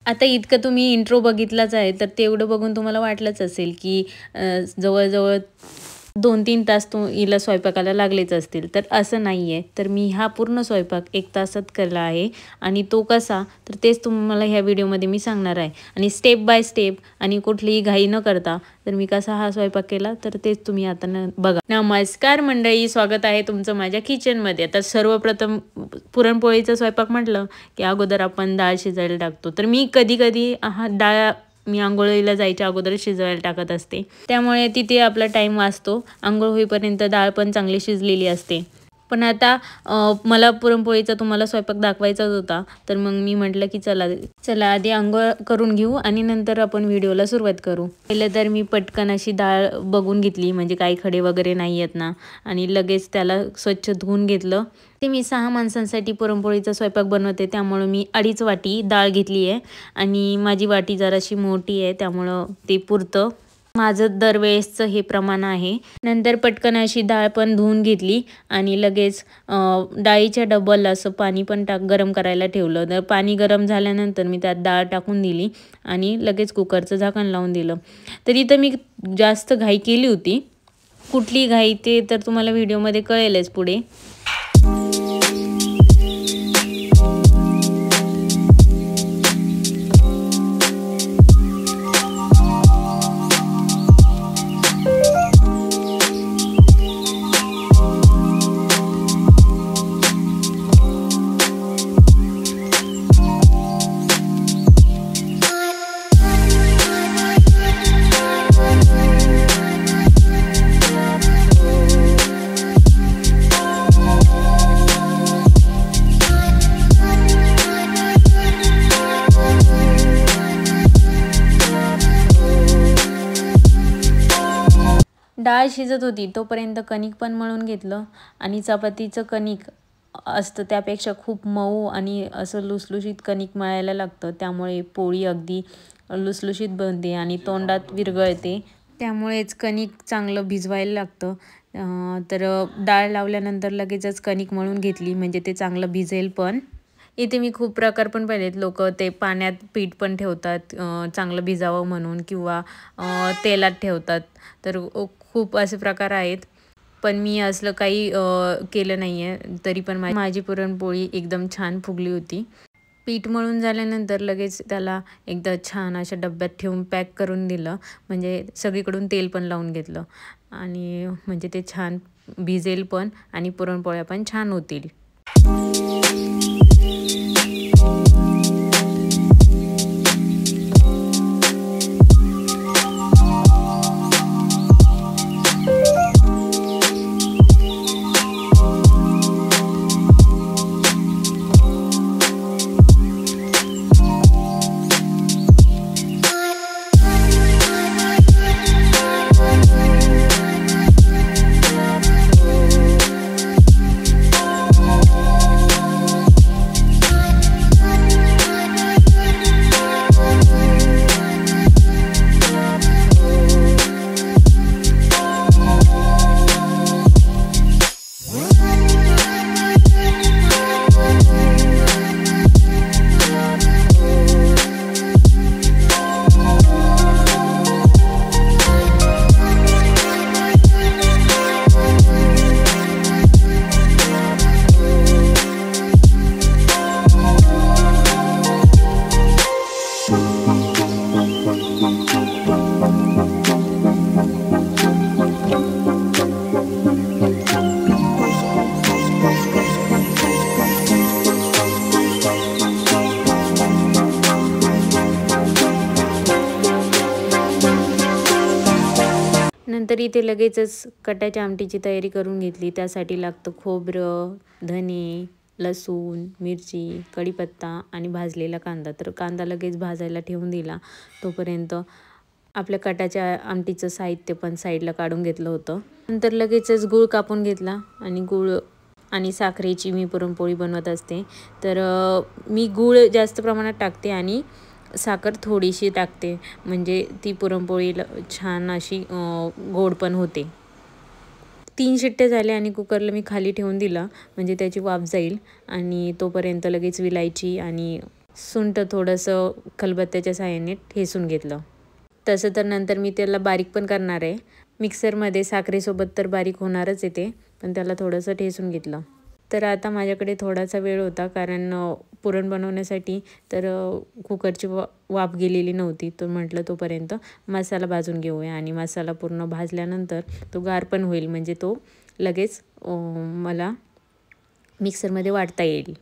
आता इतकं तुम्ही इंट्रो बघितलाच आहे, तर तेवढं बघून तुम्हाला वाटलंच असेल, की जवळ-जवळ 2-3 तास हिला स्वयंपाकाला लागलेच असतील. तर असं नाही आहे. तर मी हा पूर्ण स्वयंपाक 1 तासात केला आहे आणि तो कसा, तर तेच तुम्हाला ह्या व्हिडिओमध्ये मी सांगणार आहे. आणि स्टेप बाय स्टेप आणि कुठलीही घाई न करता तर मी कसा हा स्वयंपाक केला, तर तेच तुम्ही आता बघा. नमस्कार मंडळी, स्वागत आहे तुमचं माझ्या किचनमध्ये. आता सर्वप्रथम पुरणपोळीचा स्वयंपाक म्हटलं, की अगोदर आपण डाळ शिजायला टाकतो. तर मी कधी-कधी डाळ मी अंघोळीला जायच्या अगोदर शिजवायला टाकत असते. त्यामुळे तिथे आपला टाईम वाचतो. अंघोळ होईपर्यंत डाळ पण चांगली शिजलेली असते. पण आता मला पुरणपोळीचा तुम्हाला स्वयंपाक दाखवायचाच होता. तर मग मी म्हटलं, की चला आधी अंघोळ करून घेऊ आणि नंतर आपण व्हिडिओला सुरुवात करू. पहिलं तर मी पटकन अशी डाळ बघून घेतली, म्हणजे काही खडे वगैरे नाही आहेत ना, आणि लगेच त्याला स्वच्छ धुवून घेतलं. ते मी 6 माणसांसाठी पुरणपोळीचा स्वयंपाक बनवते, त्यामुळं मी 2.5 वाटी डाळ घेतली आहे आणि माझी वाटी जराशी मोठी आहे, त्यामुळं ते पुरतं. माझं दरवेळेसचं हे प्रमाण आहे. नंतर पटकन अशी डाळ पण धुवून घेतली आणि लगेच डाळीच्या डबल असं पाणी पण गरम करायला ठेवलं. तर पाणी गरम झाल्यानंतर मी त्यात डाळ टाकून दिली आणि लगेच कुकरचं झाकण लावून दिलं. तर इथं मी जास्त घाई केली होती. कुठली घाई ते तर तुम्हाला व्हिडिओमध्ये कळेलच पुढे. डाळ शिजत होती तोपर्यंत कणिक पण मळून घेतलं आणि चपातीचं कणिक असतं त्यापेक्षा खूप मऊ आणि असं लुसलुशीत कणिक मळायला लागतं. त्यामुळे पोळी अगदी लुसलुशीत बनते आणि तोंडात विरघळते. त्यामुळेच कणिक चांगलं भिजवायला लागतं. तर डाळ लावल्यानंतर लगेचच कणिक मळून घेतली, म्हणजे ते चांगलं भिजेल पण. इथे मी खूप प्रकार पण पाहिलेत. लोकं ते पाण्यात पीठ पण ठेवतात चांगलं भिजावं म्हणून, किंवा तेलात ठेवतात. तर खूप असे प्रकार आहेत. पण मी असलं काही केलं नाही आहे. तरी पण माझी पुरणपोळी एकदम छान फुगली होती. पीठ मळून झाल्यानंतर लगेच त्याला एकदा छान अशा डब्यात ठेवून पॅक करून दिलं, म्हणजे सगळीकडून तेल पण लावून घेतलं आणि म्हणजे ते छान भिजेल पण आणि पुरणपोळ्या पण छान होतील. नंतर इथे लगेचच कटाच्या आमटीची तयारी करून घेतली. त्यासाठी लागतं खोबरं, धने, लसूण, मिरची, कढीपत्ता आणि भाजलेला कांदा. तर कांदा लगेच भाजायला ठेवून दिला. तोपर्यंत आपल्या कटाच्या आमटीचं साहित्य पण साईडला काढून घेतलं होतं. नंतर लगेचच गूळ कापून घेतला आणि गूळ आणि साखरेची मी पुरणपोळी बनवत असते. तर मी गूळ जास्त प्रमाणात टाकते आणि साखर थोडीशी टाकते, म्हणजे ती पुरणपोळी छान अशी गोड पण होते. 3 शिट्ट्या झाल्या आणि कुकरला मी खाली ठेवून दिला, म्हणजे त्याची वाफ जाईल. आणि तोपर्यंत लगेच विलायची आणि सुंठ थोडंसं खलबत्त्याच्या साहाय्याने ठेचून घेतलं. तसं तर नंतर मी त्याला बारीक पण करणार आहे. मिक्सरमध्ये साखरेसोबत तर बारीक होणारच आहे ते, पण त्याला थोडंसं ठेचून घेतलं. तर आता माझ्याकडे थोडासा वेळ होता, कारण पुरण बनवण्यासाठी तर कुकरची वाफ गेलेली नव्हती. तर म्हटलं तोपर्यंत मसाला भाजून घेऊया आणि मसाला पूर्ण भाजल्यानंतर तो गार पण होईल, म्हणजे तो लगेच मला मिक्सरमध्ये वाटता येईल.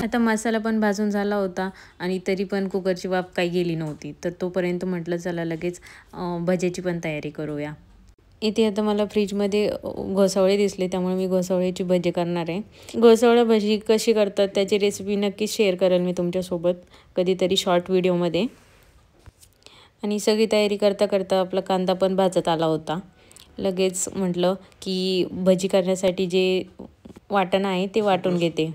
आता मसाला पण भाजून झाला होता आणि तरी पण कुकरची वाफ काही गेली नव्हती. तर तोपर्यंत म्हटलं चला लगेच भज्याची पण तयारी करूया. इथे आता मला फ्रीजमध्ये घोसावळे दिसले, त्यामुळे मी घोसावळ्याची भजी करणार आहे. घोसावळा भजी कशी करतात त्याची रेसिपी नक्कीच शेअर करेल मी तुमच्यासोबत कधीतरी शॉर्ट व्हिडिओमध्ये. आणि सगळी तयारी करता करता आपला कांदा पण भाजत आला होता. लगेच म्हटलं की भजी करण्यासाठी जे वाटण आहे ते वाटून घेते.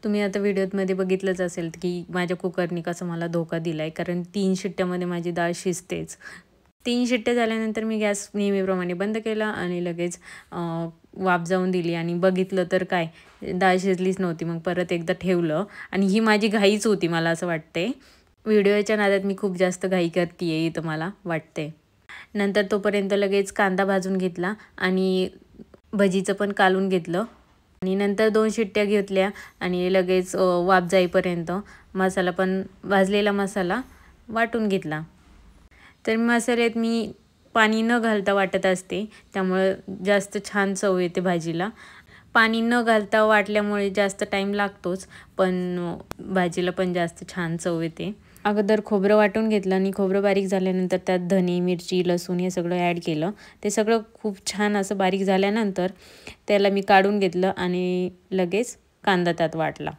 तुम्ही आता व्हिडिओमध्ये बघितलंच असेल की माझ्या कुकरनी कसं मला धोका दिला आहे, कारण 3 शिट्ट्यामध्ये माझी डाळ शिजतेच. 3 शिट्ट्या झाल्यानंतर मी गॅस नेहमीप्रमाणे बंद केला आणि लगेच वाफ जाऊन दिली आणि बघितलं तर काय डाळ शिजलीच नव्हती. मग परत एकदा ठेवलं आणि ही माझी घाईच होती मला असं वाटते. व्हिडिओच्या नादात मी खूप जास्त घाई करते आहे इथं मला वाटते. नंतर तोपर्यंत लगेच कांदा भाजून घेतला आणि भजीचं पण कालून घेतलं आणि नंतर 2 शिट्ट्या घेतल्या आणि लगेच वाफ जाईपर्यंत मसाला पण भाजलेला मसाला वाटून घेतला. तर मसाल्यात मी पाणी न घालता वाटत असते, त्यामुळे जास्त छान चव येते भाजीला. पाणी न घालता वाटल्यामुळे जास्त टाईम लागतोच, पण भाजीला पण जास्त छान चव येते. अगोदर खोबरं वाटून घेतलं आणि खोबरं बारीक झाल्यानंतर त्यात धने, मिरची, लसूण हे सगळं ॲड केलं. ते सगळं खूप छान असं बारीक झाल्यानंतर त्याला मी काढून घेतलं आणि लगेच कांदा त्यात वाटला.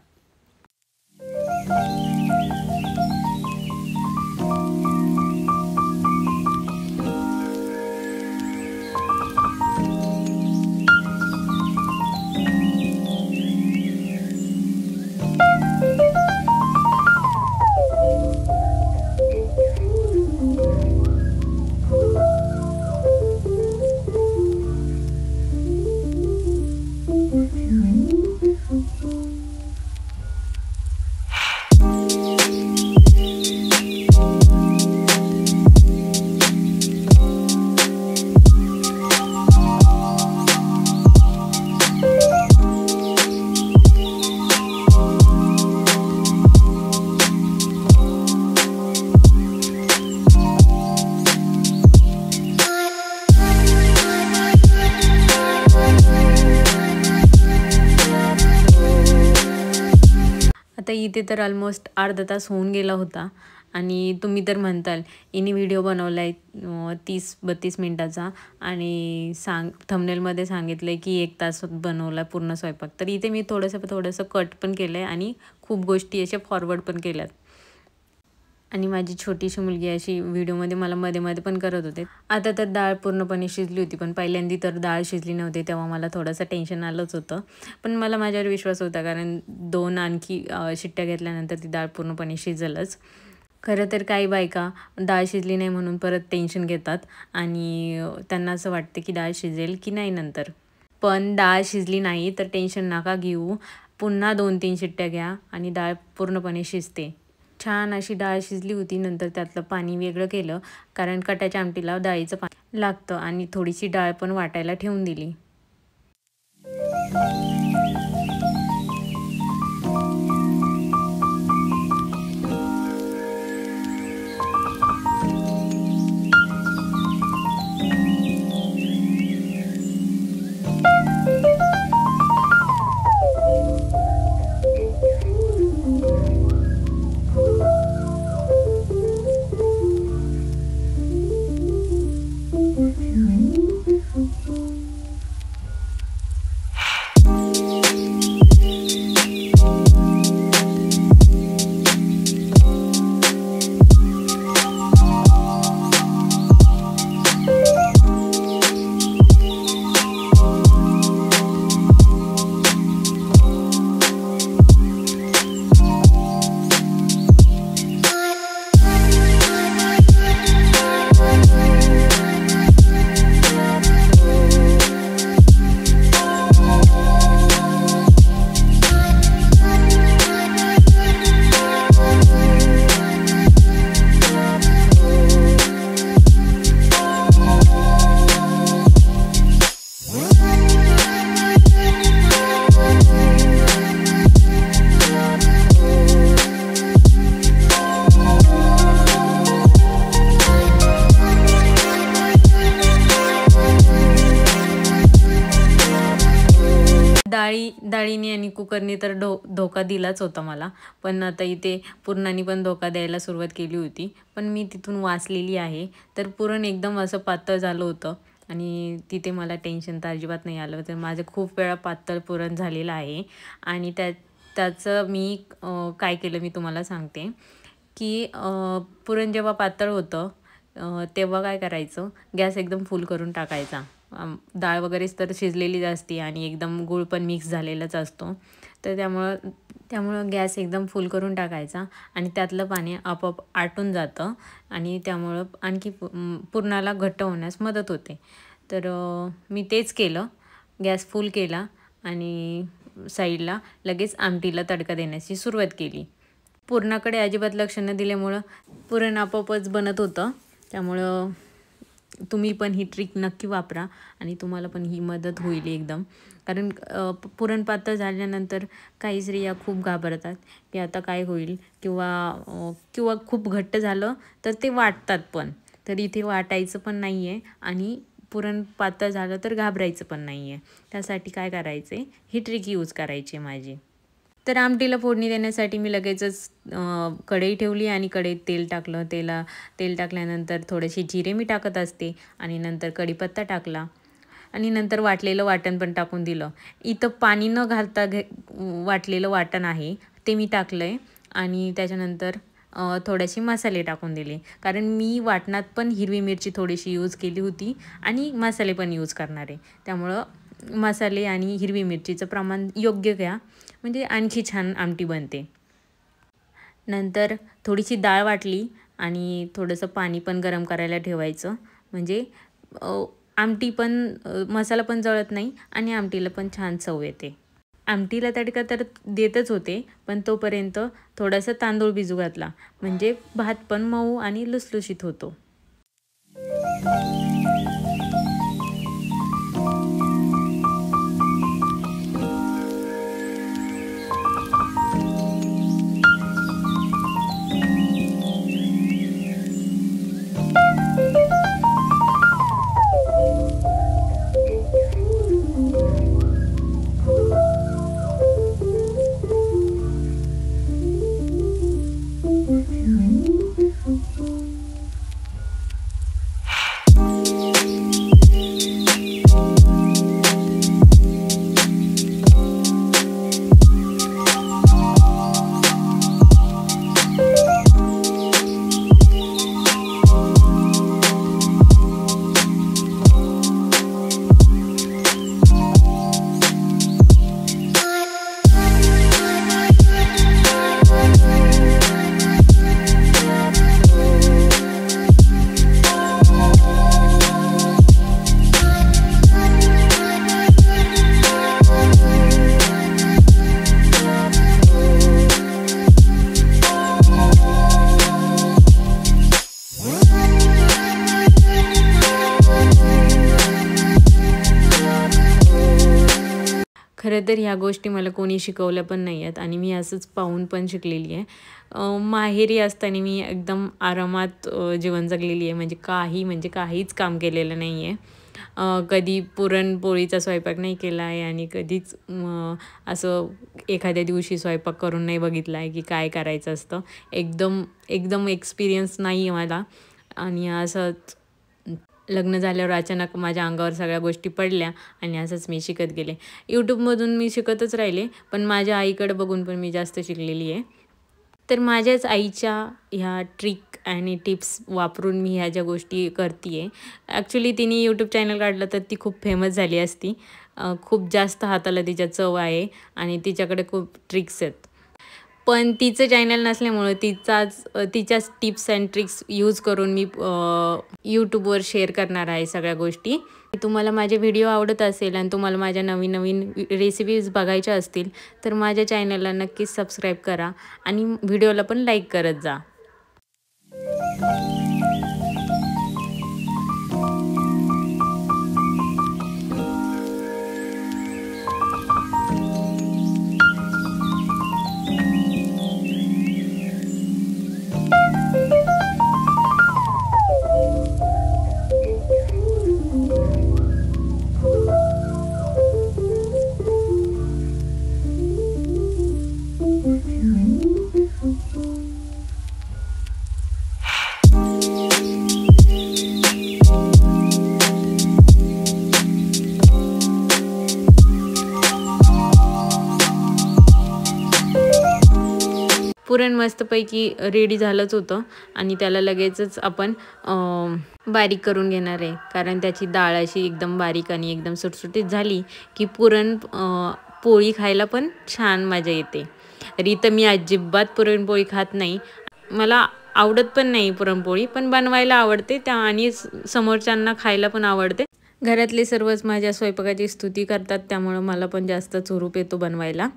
आता इथे तर ऑलमोस्ट अर्धा तास होऊन गेला होता आणि तुम्ही तर म्हणताल हिने व्हिडिओ बनवला आहे 30-32 मिनटाचा आणि थंबनेलमध्ये सांगितलं आहे की 1 तास बनवला पूर्ण स्वयंपाक. तर इथे मी थोडंसं कट पण केलं आहे आणि खूप गोष्टी अशा फॉरवर्ड पण केल्यात. आणि माझी छोटीशी मुलगी अशी व्हिडिओमध्ये मला मध्ये पण करत होते. आता तर डाळ पूर्णपणे शिजली होती, पण पहिल्यांदा तर डाळ शिजली नव्हती तेव्हा मला थोडंसं टेन्शन आलंच होतं. पण मला माझ्यावर विश्वास होता, कारण 2 आणखी शिट्ट्या घेतल्यानंतर ती डाळ पूर्णपणे शिजेलच. खरं तर काही बायका डाळ शिजली नाही म्हणून परत टेन्शन घेतात आणि त्यांना असं वाटतं की डाळ शिजेल की नाही नंतर. पण डाळ शिजली नाही तर टेन्शन नका घेऊ. पुन्हा 2-3 शिट्ट्या घ्या आणि डाळ पूर्णपणे शिजते. छान अशी डाळ शिजली होती. नंतर त्यातलं पाणी वेगळं केलं, कारण कटाच्या आमटीला डाळीचं पाणी लागतं आणि थोडीशी डाळ पण वाटायला ठेवून दिली. डाळीने आणि कुकरने तर धोका दिलाच होता मला, पण आता इथे पुरणाने पण धोका द्यायला सुरुवात केली होती. पण मी तिथून वाचलेली आहे. तर पुरण एकदम असं पातळ झालं होतं आणि तिथे मला टेन्शन तर अजिबात नाही आलं. तर माझं खूप वेळा पातळ पुरण झालेलं आहे आणि त्याचं मी काय केलं मी तुम्हाला सांगते, की पुरण जेव्हा पातळ होतं तेव्हा काय करायचं, गॅस एकदम फुल करून टाकायचा. डाळ वगैरेच तर शिजलेलीच असते आणि एकदम गूळ पण मिक्स झालेलाच असतो. तर त्यामुळं गॅस एकदम फुल करून टाकायचा आणि त्यातलं पाणी आपोआप आटून जातं आणि त्यामुळं आणखी पुरणाला घट्ट होण्यास मदत होते. तर मी तेच केलं. गॅस फुल केला आणि साईडला लगेच आमटीला तडका देण्याची सुरुवात केली. पुरणाकडे अजिबात लक्ष न दिल्यामुळं पुरण आपोआपच बनत होतं. त्यामुळं तुम्ही पण ही ट्रिक नक्की वापरा आणि तुम्हाला पण ही मदत होईल एकदम. कारण पुरण पातळ झाल्यानंतर काही स्त्रिया खूप घाबरतात की आता काय होईल, किंवा खूप घट्ट झालं तर ते वाटतात पण. तर इथे वाटायचं पण नाही आहे आणि पुरण पातळ झालं तर घाबरायचं पण नाही आहे. त्यासाठी काय करायचं आहे, ही ट्रिक यूज करायची आहे माझी. तर आमटीला फोडणी देण्यासाठी मी लगेचच कढई ठेवली आणि कढईत तेल टाकलं. तेल टाकल्यानंतर थोडेसे जिरे मी टाकत असते आणि नंतर कढीपत्ता टाकला आणि नंतर वाटलेलं वाटण पण टाकून दिलं. इथं पाणी न घालता वाटलेलं वाटण आहे ते मी टाकलं आहे आणि त्याच्यानंतर थोडेसे मसाले टाकून दिले. कारण मी वाटणात पण हिरवी मिरची थोडीशी यूज केली होती आणि मसाले पण यूज करणार आहे. त्यामुळं मसाले आणि हिरवी मिरचीचं प्रमाण योग्य घ्या, म्हणजे आणखी छान आमटी बनते. नंतर थोडीशी डाळ वाटली आणि थोडंसं पाणी पण गरम करायला ठेवायचं. म्हणजे आमटी पण मसाला पण जळत नाही आणि आमटीला पण छान चव येते. आमटीला तडका तर देतच होते, पण तोपर्यंत थोडासा तांदूळ भिजू घातला. म्हणजे भात पण मऊ आणि लुसलुशीत होतो. खरं तर ह्या गोष्टी मला कोणी शिकवल्या पण नाही आहेत आणि मी असंच पाहून पण शिकलेली आहे. माहेरी असताना मी एकदम आरामात जीवन जगलेली आहे. म्हणजे काहीच काम केलेलं नाही आहे. कधी पुरणपोळीचा स्वयंपाक नाही केला आहे आणि कधीच असं एखाद्या दिवशी स्वयंपाक करून नाही बघितला आहे की काय करायचं असतं. एकदम एक्सपिरियन्स नाही आहे मला आणि असंच लग्न झाल्यावर अचानक माझ्या अंगावर सगळ्या गोष्टी पडल्या आणि असंच मी शिकत गेले. यूट्यूबमधून मी शिकतच राहिले, पण माझ्या आईकडे बघून पण मी जास्त शिकलेली आहे. तर माझ्याच आईच्या ह्या ट्रिक आणि टिप्स वापरून मी ह्या ज्या गोष्टी करते आहे. ॲक्च्युली तिने यूट्यूब चॅनल काढलं तर ती खूप फेमस झाली असती. खूप जास्त हाताला तिच्या चव आहे आणि तिच्याकडे खूप ट्रिक्स आहेत. पण तिचं चॅनल नसल्यामुळं तिच्याच टिप्स अँड ट्रिक्स यूज करून मी यूट्यूबवर शेअर करणार आहे सगळ्या गोष्टी. तुम्हाला माझे व्हिडिओ आवडत असेल आणि तुम्हाला माझ्या नवीन रेसिपीज बघायच्या असतील तर माझ्या चॅनलला नक्कीच सबस्क्राईब करा आणि व्हिडिओला पण लाईक करत जा. पुरण मस्तपैकी रेडी झालंच होतं आणि त्याला लगेचच आपण बारीक करून घेणार आहे. कारण त्याची डाळ अशी एकदम बारीक आणि एकदम सुटसुटीत झाली की पोळी खायला पण छान मजा येते. तर इथं मी अजिबात पुरणपोळी खात नाही. मला आवडत पण नाही पुरणपोळी, पण बनवायला आवडते आणि समोरच्यांना खायला पण आवडते. घरातले सर्वच माझ्या स्वयंपाकाची स्तुती करतात, त्यामुळं मला पण जास्त हुरूप येतो बनवायला.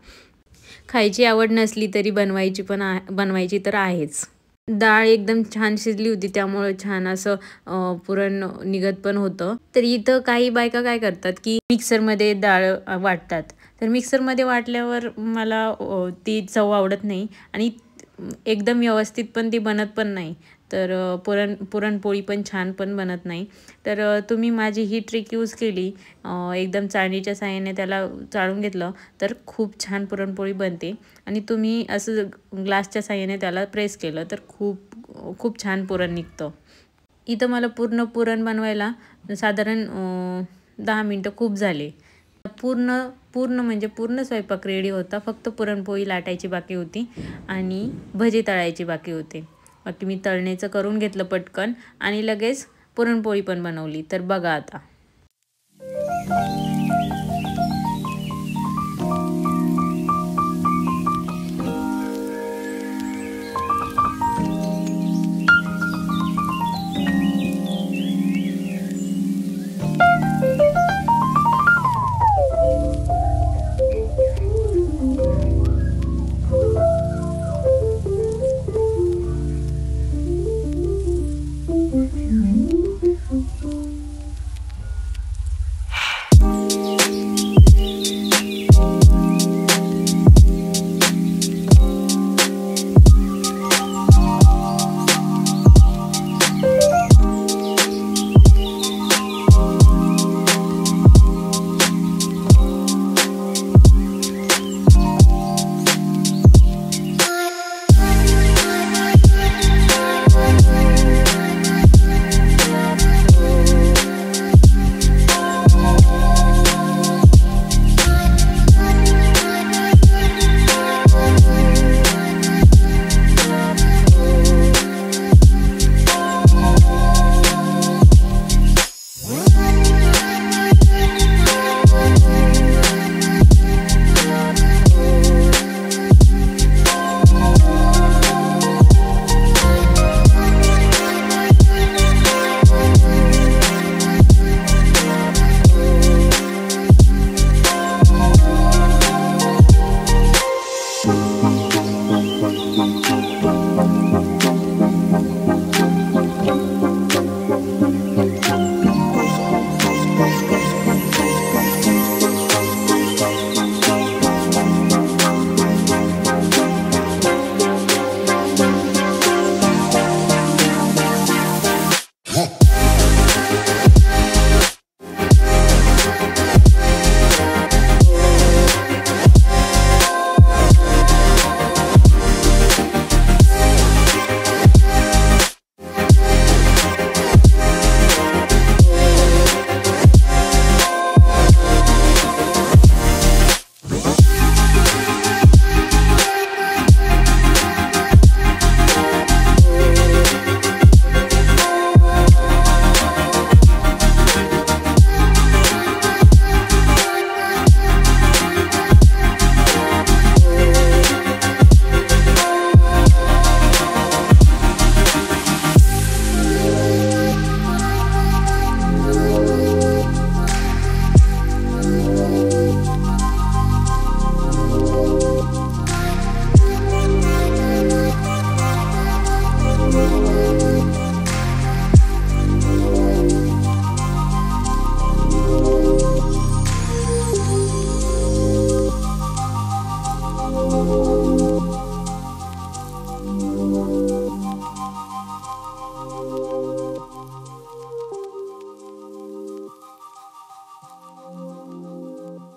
खायची आवड नसली तरी बनवायची तर आहेच. डाळ एकदम छान शिजली होती, त्यामुळे छान असं पुरण निघत पण होतं. तर इथं काही बायका काय करतात की मिक्सरमध्ये डाळ वाटतात. तर मिक्सरमध्ये वाटल्यावर मला ती चव आवडत नाही आणि एकदम व्यवस्थित पण ती बनत पण नाही. तर पुरणपोळी पण छान पण बनत नाही. तर तुम्ही माझी ही ट्रिक यूज केली, एकदम चाळणीच्या साहाय्याने त्याला चाळून घेतलं तर खूप छान पुरणपोळी बनते. आणि तुम्ही असं ग्लासच्या साहाय्याने त्याला प्रेस केलं तर खूप छान पुरण निघतं. इथं मला पूर्ण पुरण बनवायला साधारण 10 मिनटं खूप झाले. पूर्ण म्हणजे पूर्ण स्वयंपाक रेडी होता. फक्त पुरणपोळी लाटायची बाकी होती आणि भजी तळायची बाकी होते. बाकी मी तळण्याचं करून घेतलं पटकन आणि लगेच पुरणपोळी पण बनवली. तर बघा आता.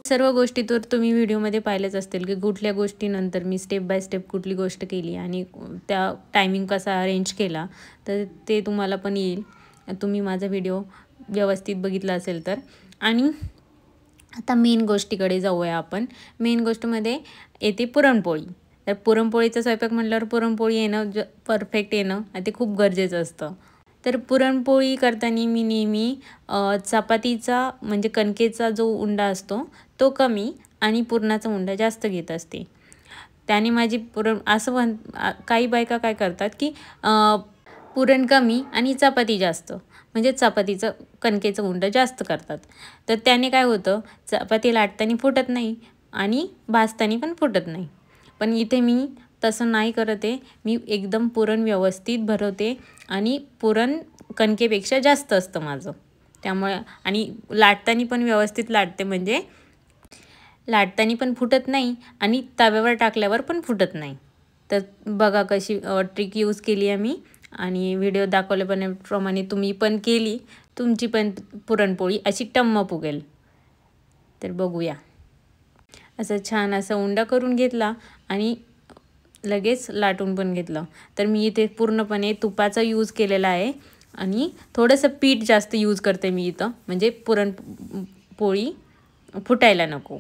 सर्व गोष्टी तर तुम्ही व्हिडिओमध्ये पाहिलेच असतील की कुठल्या गोष्टीनंतर मी स्टेप बाय स्टेप कुठली गोष्ट केली आणि त्या टायमिंग कसा अरेंज केला, तर ते तुम्हाला पण येईल तुम्ही माझा व्हिडिओ व्यवस्थित बघितला असेल तर. आणि आता मेन गोष्टीकडे जाऊया आपण. मेन गोष्टमध्ये येते पुरणपोळी. तर पुरणपोळीचा स्वयंपाक म्हटल्यावर पुरणपोळी येणं परफेक्ट येणं ते खूप गरजेचं असतं. तर पुरणपोळी करताना मी नेहमी चपातीचा म्हणजे कणकेचा जो उंडा असतो तो कमी आणि पुरणाचा उंडा जास्त घेत असते. त्याने माझी असं काही बायका काय करतात की पुरण कमी आणि चपाती जास्त, म्हणजे चपातीचं कणकेचं उंडा जास्त करतात. तर त्याने काय होतं, चपाती लाटताना फुटत नाही आणि भाजताना पण फुटत नाही. पण इथे मी तसं नाही करत आहे. मी एकदम पुरण व्यवस्थित भरवते आणि पुरण कणकेपेक्षा जास्त असतं माझं. त्यामुळे आणि लाटताना पण व्यवस्थित लाटते, म्हणजे लाटताना पण फुटत नाही आणि तव्यावर टाकल्यावर पण फुटत नाही. तर बघा कशी ट्रिक यूज केली आहे मी आणि व्हिडिओ दाखवल्याप्रमाणे तुम्ही पण केली, तुमची पण पुरणपोळी अशी टम्म फुगेल. तर बघूया. असं छान असा उंडा करून घेतला आणि लगेच लाटून पण घेतलं. तर मी इथे पूर्णपणे तुपाचा यूज केलेला आहे आणि थोडंसं पीठ जास्त यूज करते मी इथं, म्हणजे पुरणपोळी फुटायला नको.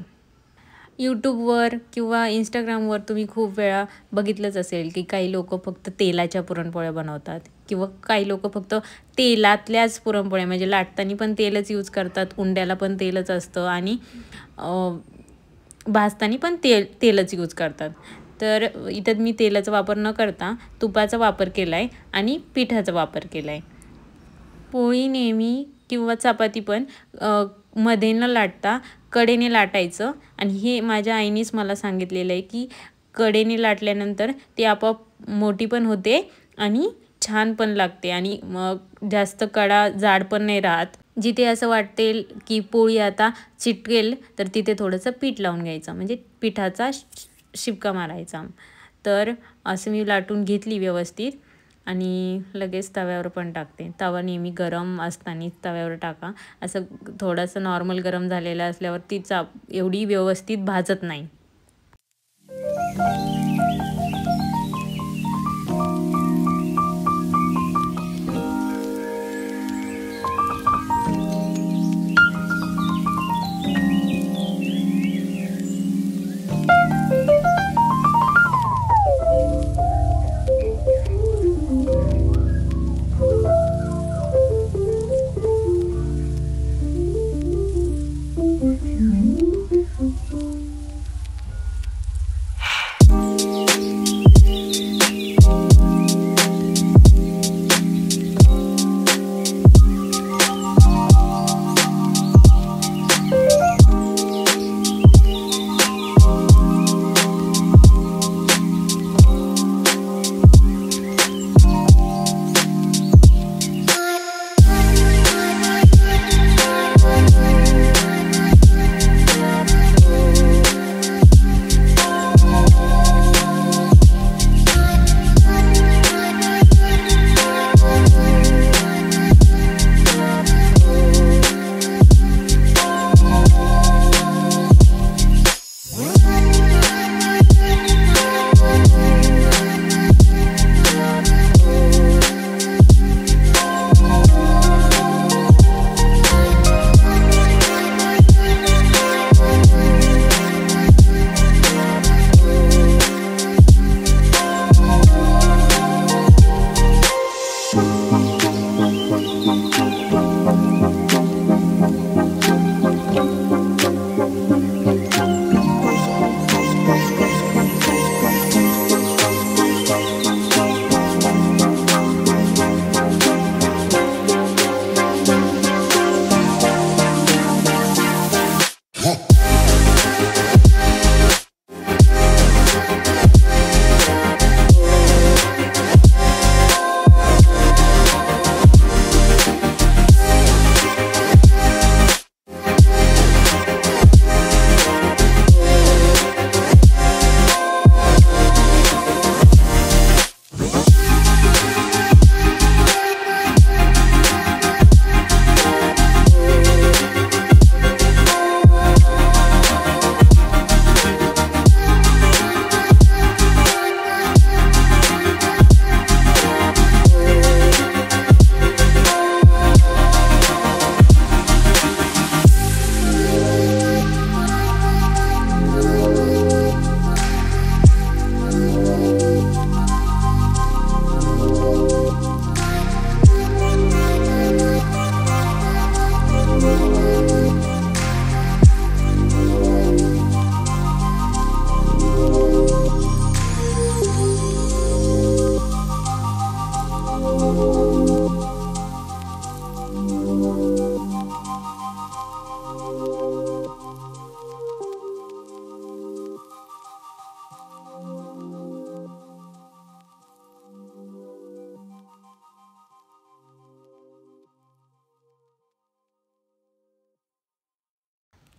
यूट्यूबवर किंवा इंस्टाग्रामवर तुम्ही खूप वेळा बघितलंच असेल की काही लोकं फक्त तेलाच्या पुरणपोळ्या बनवतात किंवा काही लोकं फक्त तेलातल्याच पुरणपोळ्या, म्हणजे लाटताना पण तेलच यूज करतात, उंड्याला पण तेलच असतं आणि भाजताना पण तेलच यूज करतात. तर इथं मी तेलाचा वापर न करता तुपाचा वापर केला आहे आणि पिठाचा वापर केला आहे. पोळी नेहमी किंवा चपाती पण मध्ये न लाटता कडेने लाटायचं आणि हे माझ्या आईनेच मला सांगितलेलं आहे की कडेने लाटल्यानंतर ती आपोआप मोठी पण होते आणि छान पण लागते आणि मग जास्त कडा जाड पण नाही राहत. जिथे असं वाटेल की पोळी आता चिटकेल तर तिथे थोडंसं पीठ लावून घ्यायचं, म्हणजे पिठाचा शिपका मारायचा. तर असं मी लाटून घेतली व्यवस्थित आणि लगेच तव्यावर पण टाकते. तवा नेहमी गरम असताना तव्यावर टाका. असं थोडंसं नॉर्मल गरम झालेलं असल्यावर ती एवढी व्यवस्थित भाजत नाही.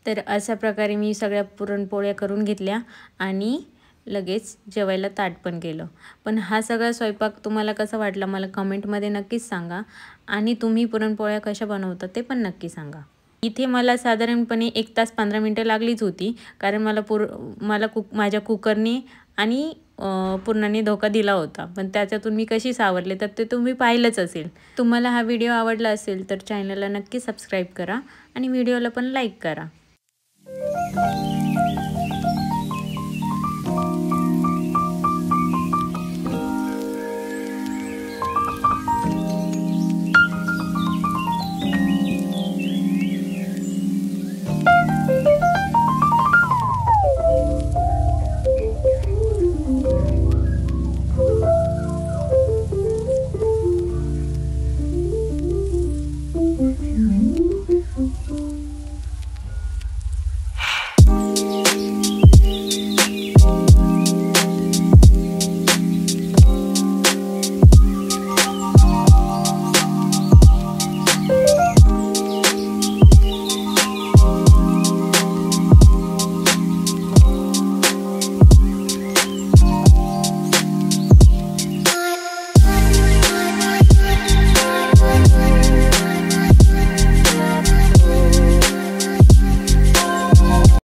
तर अशा प्रकारे मी सगळ्या पुरणपोळ्या करून घेतल्या आणि लगेच जेवायला ताट पण केलं. पण हा सगळा स्वयंपाक तुम्हाला कसा वाटला मला कमेंटमध्ये नक्कीच सांगा आणि तुम्ही पुरणपोळ्या कशा बनवता ते पण नक्की सांगा. इथे मला साधारणपणे 1 तास 15 मिनिटं लागलीच होती, कारण मला माझ्या कुकरने आणि पुरणाने धोका दिला होता. पण त्याच्यातून मी कशी सावरले तर ते तुम्ही पाहिलंच असेल. तुम्हाला हा व्हिडिओ आवडला असेल तर चॅनलला नक्की सबस्क्राईब करा आणि व्हिडिओला पण लाईक करा.